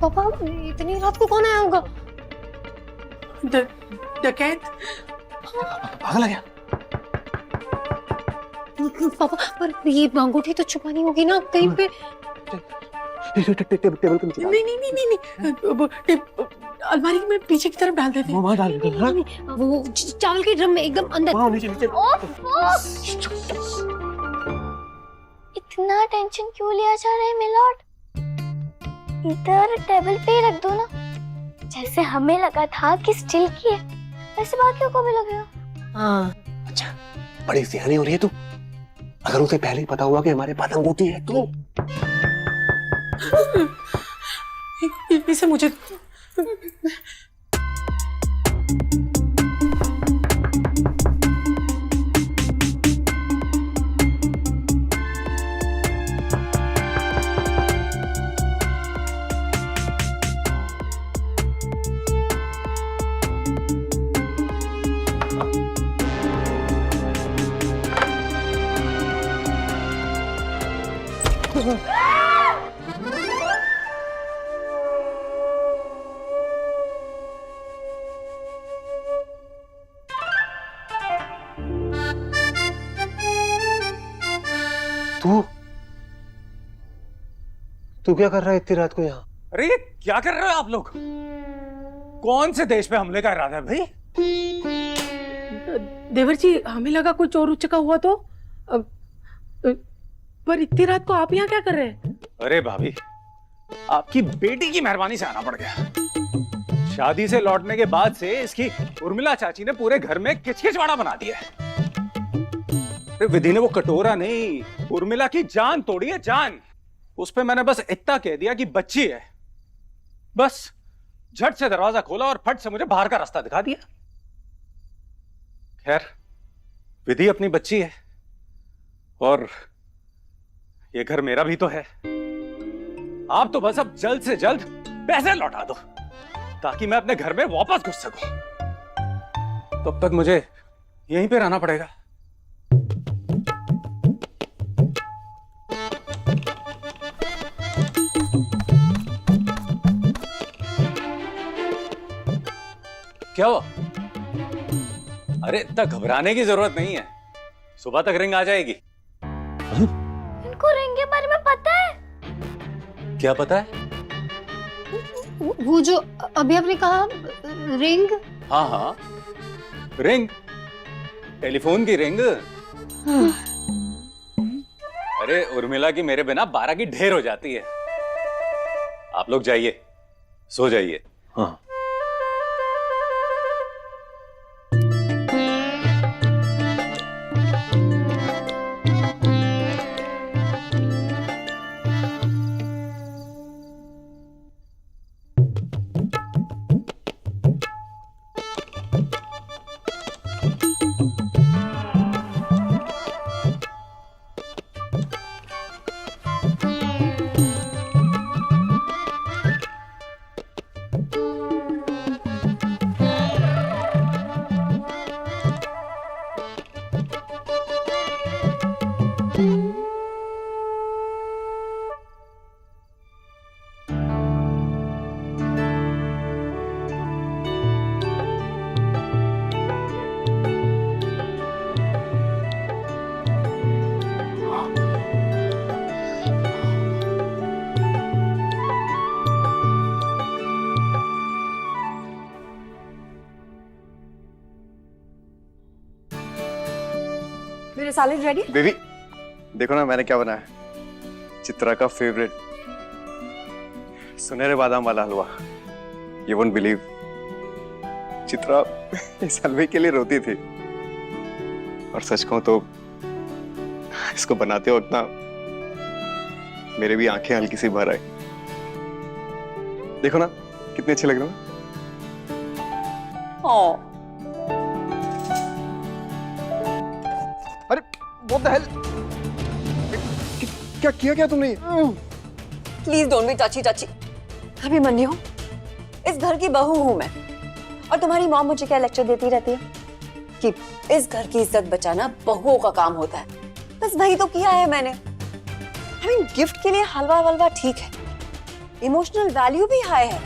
पापा इतनी रात को कौन आया होगा? डकैत? पागल है क्या? पापा पर ये अंगूठी तो छुपानी होगी ना कहीं पे। टेबल पे नीचे नहीं नहीं नहीं नहीं वो अलमारी में पीछे की तरफ डाल देते हैं। वहाँ डाल दे। हाँ? वो चावल के ड्रम में एकदम अंदर। वहाँ नीचे नीचे। इतना टेंशन क्यों लिया जा रहा है मिलॉर्ड? इधर टेबल पे ही रख दो ना, जैसे हमें लगा था कि स्टील की है वैसे बाकियों को भी लगेगा। हाँ अच्छा बड़ी सियानी हो रही है तू। अगर उसे पहले ही पता हुआ कि हमारे पास अंगूठी है तो इसे मुझे तू क्या कर रहा है इतनी रात को यहाँ? अरे ये क्या कर रहे हो आप लोग? कौन से देश पे हमले का इरादा है भाई? देवर जी हमें लगा कोई चोर उचका हुआ तो पर इतनी रात को आप यहाँ क्या कर रहे हैं? अरे भाभी आपकी बेटी की मेहरबानी से आना पड़ गया। शादी से लौटने के बाद से इसकी उर्मिला चाची ने पूरे घर में किचकिचवाड़ा बना दिया है। अरे विधि ने वो कटोरा नहीं उर्मिला की जान तोड़ी है, जान। उस पे मैंने बस इतना कह दिया कि बच्ची है, बस झट से दरवाजा खोला और फट से मुझे बाहर का रास्ता दिखा दिया। खैर विधि अपनी बच्ची है और ये घर मेरा भी तो है। आप तो बस अब जल्द से जल्द पैसे लौटा दो ताकि मैं अपने घर में वापस घुस सकूं। तब तक मुझे यहीं पे रहना पड़ेगा। क्या हुआ? अरे इतना घबराने की जरूरत नहीं है, सुबह तक रिंग आ जाएगी। इनको रिंग के बारे में पता है? क्या पता है? वो जो अभी आपने कहा रिंग। हाँ हाँ रिंग, टेलीफोन की रिंग। अरे उर्मिला की मेरे बिना 12 की ढेर हो जाती है। आप लोग जाइए, सो जाइए। हाँ मेरे सैलेड रेडी? बेबी देखो ना मैंने क्या बनाया है, चित्रा का फेवरेट सुनहरे बादाम वाला हलवा। यू वोंट बिलीव, चित्रा इस हलवे के लिए रोती थी और सच कहूं तो इसको बनाते वक्त ना मेरे भी आंखें हल्की सी भर आई। देखो ना कितने अच्छे लग रहे हैं। अरे what the hell? क्या किया क्या तुमने? Please don't be टची टची। कभी मन नहीं हो, इस घर की बहू हूं मैं और तुम्हारी मॉम मुझे क्या लेक्चर देती रहती है कि इस घर की इज्जत बचाना बहुओं का काम होता है। बस वही तो किया है मैंने। गिफ्ट के लिए हलवा वलवा ठीक है, इमोशनल वैल्यू भी हाई है।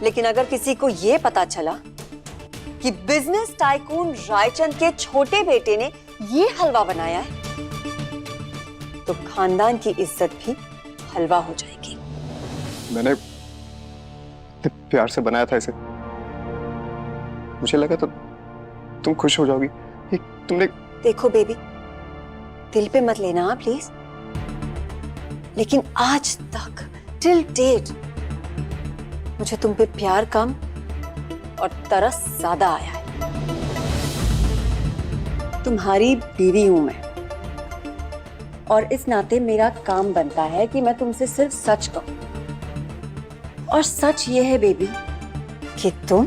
लेकिन अगर किसी को यह पता चला कि बिजनेस टाइकून रायचंद के छोटे बेटे ने ये हलवा बनाया है, तो खानदान की इज्जत भी हलवा हो जाएगी। मैंने प्यार से बनाया था इसे, मुझे लगा तो तुम खुश हो जाओगी। ये तुमने देखो बेबी, दिल पे मत लेना प्लीज, लेकिन आज तक टिल डेट मुझे तुम पे प्यार कम और तरस ज्यादा आया है। तुम्हारी बीवी हूं मैं, और इस नाते मेरा काम बनता है कि मैं तुमसे सिर्फ सच कहूं। और सच ये है बेबी कि तुम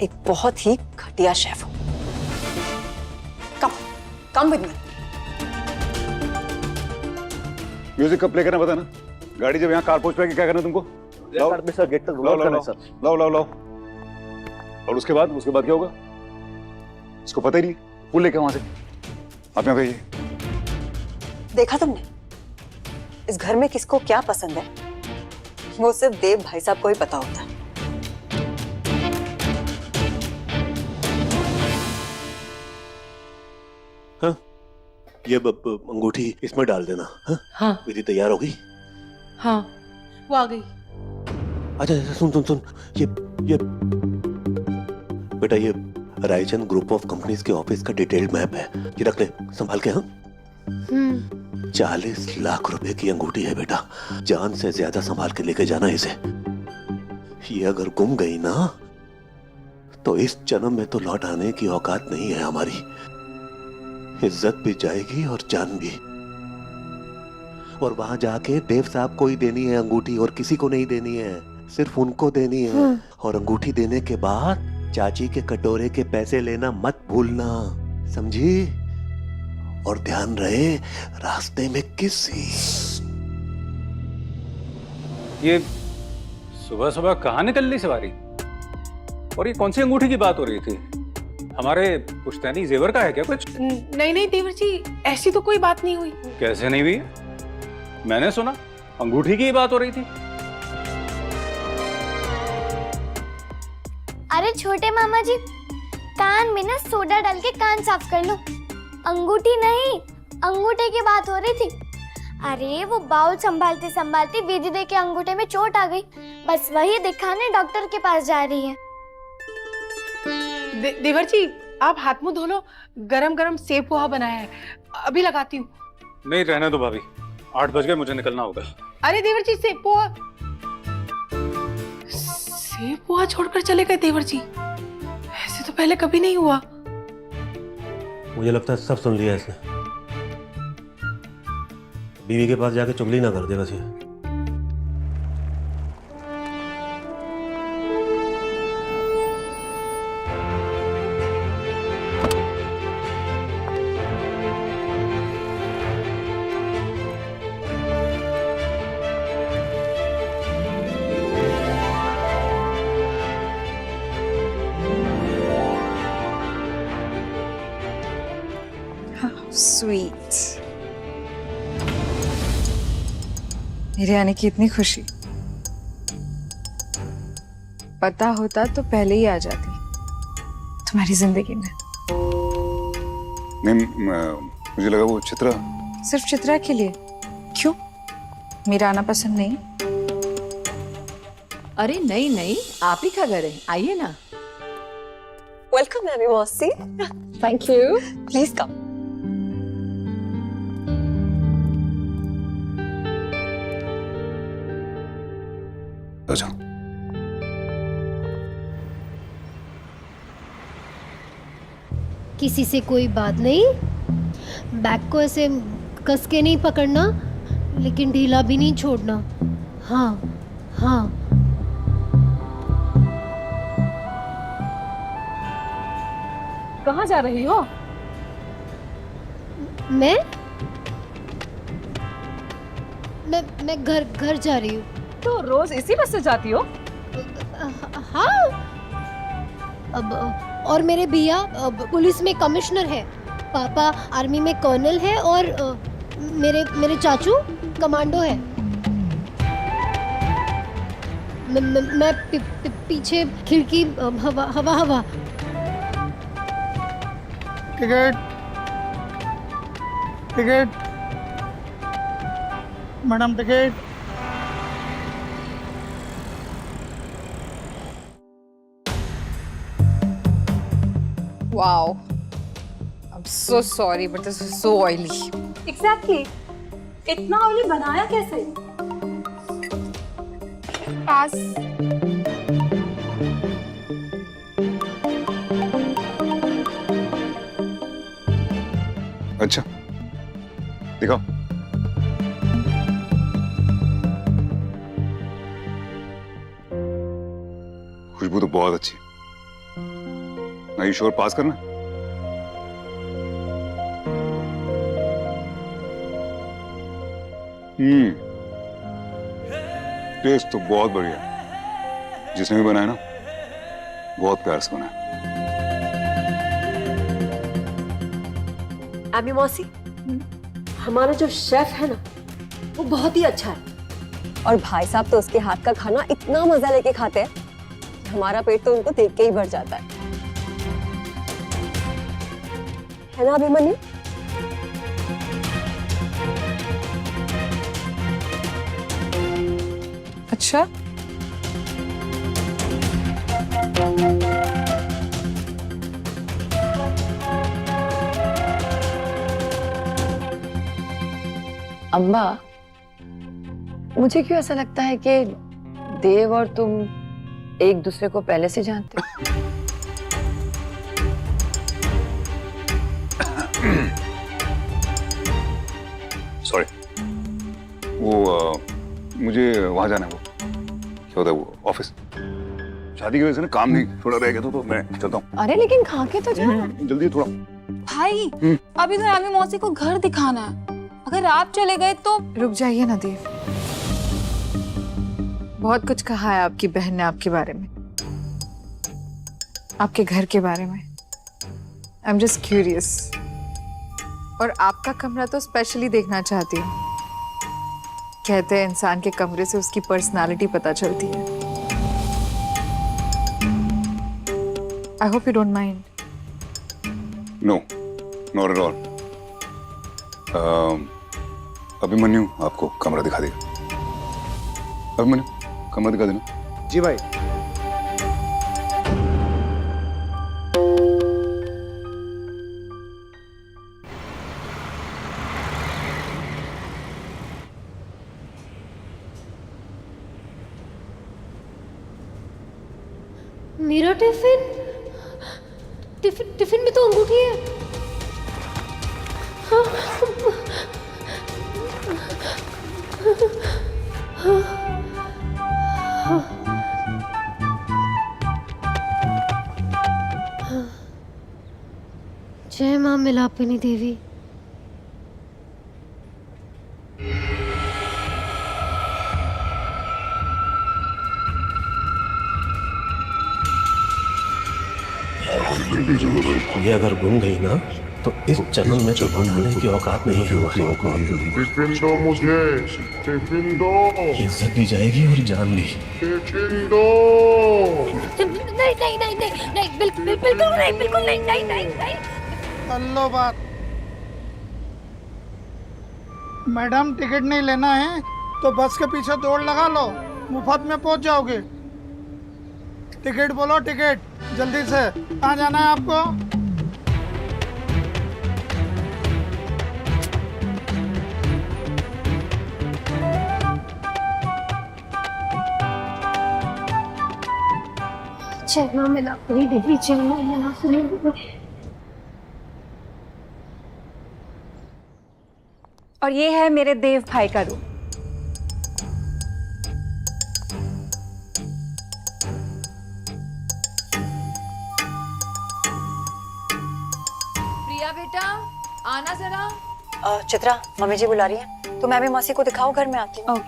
एक बहुत ही घटिया शेफ हो। Come with me. म्यूजिक कब प्ले करना पता ना? गाड़ी जब यहाँ कार पहुंच पाएगी क्या करना तुमको? लाओ सर गेट तक लाओ लाओ सर, लाओ लाओ लाओ। और उसके बाद क्या होगा? इसको पता ही नहीं, फूल लेके वहां से आप यहाँ कहिए। देखा तुमने इस घर में किसको क्या पसंद है? वो सिर्फ देव भाई साहब को ही पता होता है। हाँ, ये अंगूठी इसमें डाल देना। हाँ, हाँ विधि तैयार हो गई? हाँ वो आ गई। अच्छा सुन सुन सुन, ये बेटा, ये रायचंद ग्रुप ऑफ कंपनीज के ऑफिस का डिटेल्ड मैप है, ये रख ले संभाल के। हाँ, 40 लाख रुपए की अंगूठी है बेटा, जान से ज्यादा संभाल के लेके जाना इसे। ये अगर गुम गई ना तो इस जन्म में तो लौट आने की औकात नहीं है हमारी। इज्जत भी जाएगी और जान भी। और वहां जाके देव साहब को ही देनी है अंगूठी, और किसी को नहीं देनी है, सिर्फ उनको देनी है। और अंगूठी देने के बाद चाची के कटोरे के पैसे लेना मत भूलना, समझी? और ध्यान रहे रास्ते में किसी। ये सुबह सुबह कहाँ निकल ली सवारी? और ये कौन सी अंगूठी की बात हो रही थी? हमारे पुश्तैनी जेवर का है क्या कुछ? नहीं नहीं देवर जी, ऐसी तो कोई बात नहीं हुई। कैसे नहीं हुई? मैंने सुना अंगूठी की ही बात हो रही थी। अरे छोटे मामा जी, कान में ना सोडा डाल के कान साफ कर लो। अंगूठी नहीं, अंगूठे की बात हो रही थी। अरे वो बाउल संभालते संभालते विधि दे के अंगूठे में चोट आ गई, बस वही दिखाने डॉक्टर के पास जा रही है। देवर जी आप हाथ मुंह धो लो, गरम गरम सेब पोहा बनाया है, अभी लगाती हूँ। नहीं रहने दो भाभी, 8 बज गए, मुझे निकलना होगा। अरे देवर जी सेब पोहा छोड़कर चले गए देवर जी, ऐसे तो पहले कभी नहीं हुआ। मुझे लगता है सब सुन लिया इसने। बीवी के पास जाके चुगली ना कर दे बस ये। स्वीट, मेरे आने की इतनी खुशी। पता होता तो पहले ही आ जाती तुम्हारी जिंदगी में। नहीं, मुझे लगा वो चित्रा। सिर्फ चित्रा के लिए? क्यों, मेरा आना पसंद नहीं? अरे नहीं नहीं, आप ही का घर है, आइए ना। वेलकम मैमी मौसी। Thank you. Please come. अच्छा, किसी से कोई बात नहीं, बैग को ऐसे कस के नहीं पकड़ना, लेकिन ढीला भी नहीं छोड़ना। हाँ हाँ। कहाँ जा रही हो? मैं घर जा रही हूँ। तो रोज इसी बस से जाती हो? हाँ, अब और मेरे भैया पुलिस में कमिश्नर है, पापा आर्मी में कर्नल है, और मेरे चाचू कमांडो है। मैं पीछे खिड़की हवा हवा हवा। Ticket ticket madam ticket. Wow. I'm so sorry, but this is so oily. Exactly इतना ऑयली बनाया कैसे? Pass. अच्छा दिखाओ। खुशबू तो बहुत अच्छी है। Are you sure पास करना? टेस्ट तो बहुत बढ़िया है। जिसने भी बनाया ना बहुत प्यार से बनाया। अभी मौसी, हमारा जो शेफ है ना वो बहुत ही अच्छा है। और भाई साहब तो उसके हाथ का खाना इतना मजा लेके खाते हैं कि हमारा पेट तो उनको देख के ही भर जाता है ना अभिमन्यु? अच्छा, अम्बा, मुझे क्यों ऐसा लगता है कि देव और तुम एक दूसरे को पहले से जानते हो? सॉरी, वो मुझे वहां जाना है। वो क्या होता है वो ऑफिस शादी की वजह से ना काम नहीं थोड़ा रह गया तो मैं चलता हूँ। अरे लेकिन खा के तो जाओ। जल्दी थोड़ा। भाई अभी तो एमी मौसी को घर दिखाना है। अगर आप चले गए तो। रुक जाइए ना देव। बहुत कुछ कहा है आपकी बहन ने आपके बारे में, आपके घर के बारे में। I am just curious. और आपका कमरा तो स्पेशली देखना चाहती हूँ। कहते हैं इंसान के कमरे से उसकी पर्सनालिटी पता चलती है। I hope you don't mind. No, not at all. Abhimanyu आपको कमरा दिखा देगा। अभिमन्यु कमरा दिखा देना। जी भाई। मेरा टिफिन टिफिन टिफिन में तो अंगूठी है। जय मां मिलापिनी देवी। ये अगर गुम गई ना तो इस जन्म में तो ढूंढने की औकात नहीं है हमारी। टिफिन दो मुझे, टिफिन दो। इज्जत भी जाएगी और जान भी। टिफिन दो। नहीं नहीं नहीं नहीं नहीं, बिल्कुल बिल्कुल नहीं नहीं नहीं नहीं। अल्लो बात। मैडम टिकट नहीं लेना है तो बस के पीछे दौड़ लगा लो, मुफ्त में पहुंच जाओगे। टिकट बोलो, टिकट जल्दी से। कहाँ जाना है आपको? जय मिलापिनी देवी, जय मिलापिनी देवी। और ये है मेरे देव भाई का रूम। प्रिया बेटा आना जरा। चित्रा, मम्मी जी बुला रही है। तुम एमी मौसी को दिखाओ, घर में आती हूँ।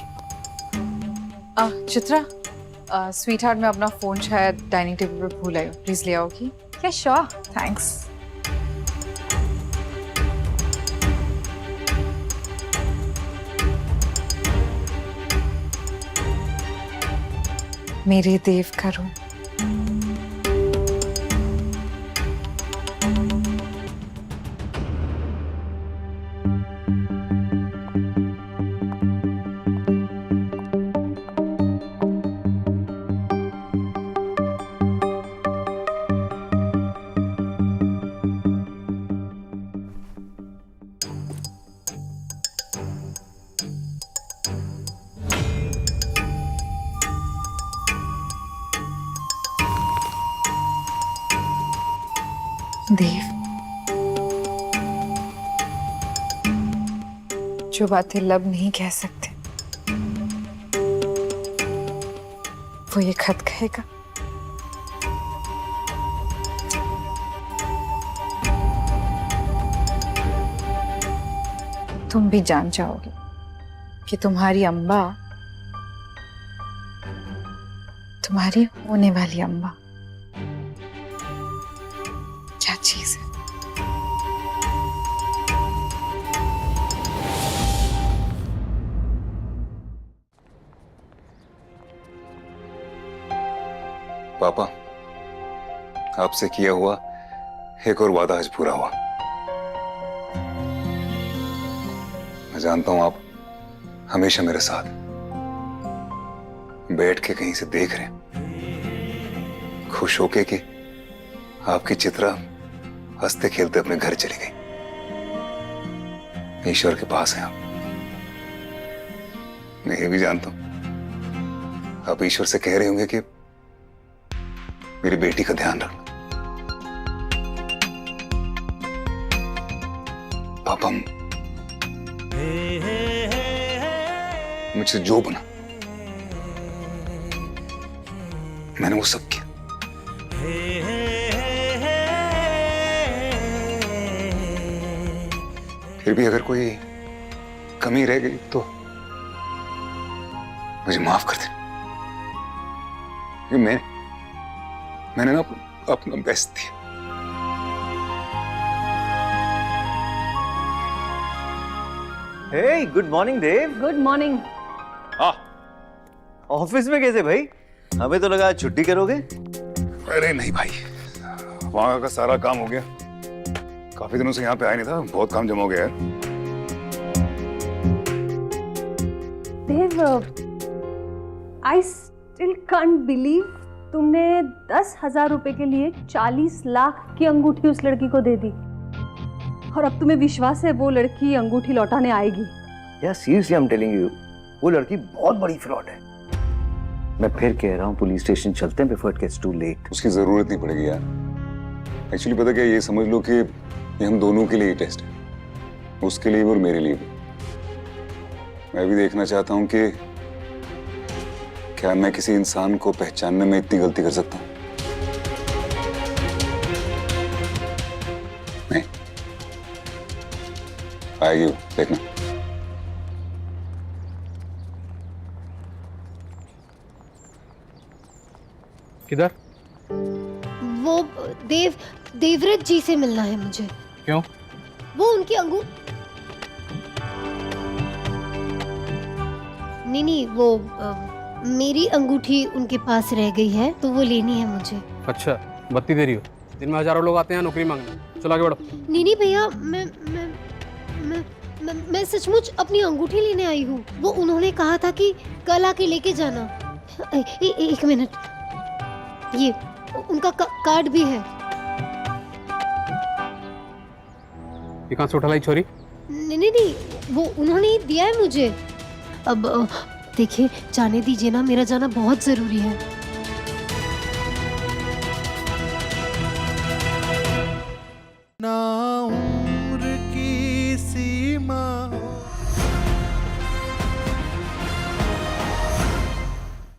चित्रा, स्वीट हार्ट में अपना फोन शायद डाइनिंग टेबल पर भूल आई हूँ। प्लीज ले आओगी? क्या श्योर। थैंक्स। मेरे देव का रूप। देव, जो बातें लब नहीं कह सकते वो ये खत कहेगा। तुम भी जान जाओगे कि तुम्हारी अम्बा तुम्हारी होने वाली अम्बा क्या चीज है। पापा, आपसे किया हुआ एक और वादा आज पूरा हुआ। मैं जानता हूं आप हमेशा मेरे साथ बैठ के कहीं से देख रहे हैं, खुश होके कि आपकी चित्रा हंसते खेलते अपने घर चली गई। ईश्वर के पास हैं आप। मैं ये भी जानता हूं आप ईश्वर से कह रहे होंगे कि मेरी बेटी का ध्यान रखना। पापा, मुझसे जो बना मैंने वो सब किया। फिर भी अगर कोई कमी रह गई तो मुझे माफ कर देना, क्योंकि मैंने ना अपना बेस्ट दिया। Hey, good morning Dev. Good morning. Office में कैसे भाई? हमें तो लगा छुट्टी करोगे। अरे नहीं भाई, वहां का सारा काम हो गया। काफी दिनों से यहाँ पे आया नहीं था, बहुत काम जमा हो गया है। देव, आई स्टिल कांट बिलीव तुमने 10,000 रुपए के लिए 40 लाख की अंगूठी उस लड़की को दे दी, और अब तुम्हें विश्वास है वो लड़की अंगूठी लौटाने आएगी। यार seriously I am telling you, वो लड़की बहुत बड़ी फ्रॉड है। मैं फिर कह रहा हूँ पुलिस स्टेशन चलते हैं before it gets too late. उसकी जरूरत नहीं पड़ेगी यार। एक्चुअली पता क्या, ये समझ लो कि ये हम दोनों के लिए टेस्ट है, उसके लिए भी और मेरे लिए भी। मैं भी देखना चाहता हूँ कि क्या मैं किसी इंसान को पहचानने में इतनी गलती कर सकता हूँ। नहीं, आएगी वो, देखना। किधर? वो देवव्रत जी से मिलना है मुझे। क्यों? वो उनकी नहीं, वो मेरी अंगूठी उनके पास रह गई है तो वो लेनी है मुझे। अच्छा, बत्ती दे रही हो? दिन में हजारों लोग आते हैं नौकरी मांगने। चलो आगे बढ़ो। नहीं भैया, मैं सचमुच अपनी अंगूठी लेने आई हूँ। वो उन्होंने कहा था कि कल आके लेके जाना। एक मिनट, ये उनका कार्ड भी है। ये कहाँ से उठा लाई छोरी? नहीं, वो उन्होंने ही दिया है मुझे। अब देखिए, जाने दीजिए ना, मेरा जाना बहुत जरूरी है।